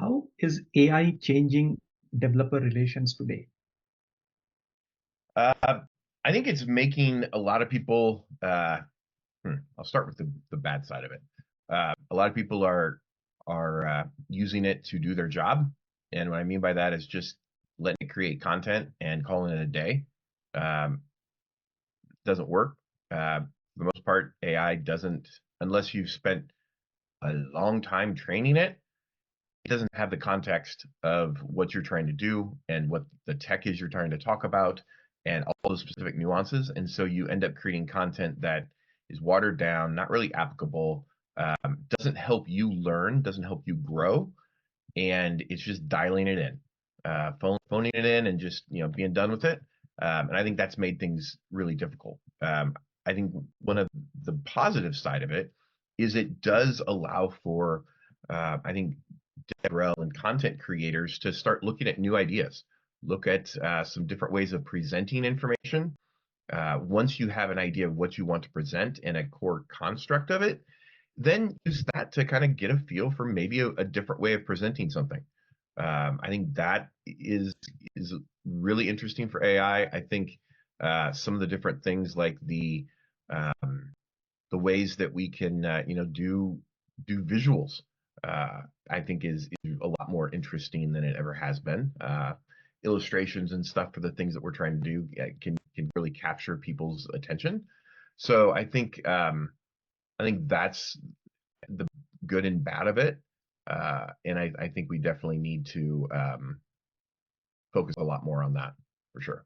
how is AI changing developer relations today? I think it's making a lot of people. I'll start with the bad side of it. A lot of people are using it to do their job, and what I mean by that is just letting it create content and calling it a day. Um, doesn't work. For the most part, AI doesn't, unless you've spent a long time training it. It doesn't have the context of what you're trying to do and what the tech is you're trying to talk about and all those specific nuances. And so you end up creating content that is watered down, not really applicable, doesn't help you learn, doesn't help you grow, and it's just dialing it in, phoning it in, and just being done with it. And I think that's made things really difficult. I think one of the positive side of it is it does allow for, I think, DevRel and content creators to start looking at new ideas, look at some different ways of presenting information. Once you have an idea of what you want to present and a core construct of it, then use that to kind of get a feel for maybe a different way of presenting something. I think that is really interesting for AI. I think some of the different things like the ways that we can do visuals, I think is a lot more interesting than it ever has been. Illustrations and stuff for the things that we're trying to do can really capture people's attention. So I think that's the good and bad of it. And I think we definitely need to focus a lot more on that for sure.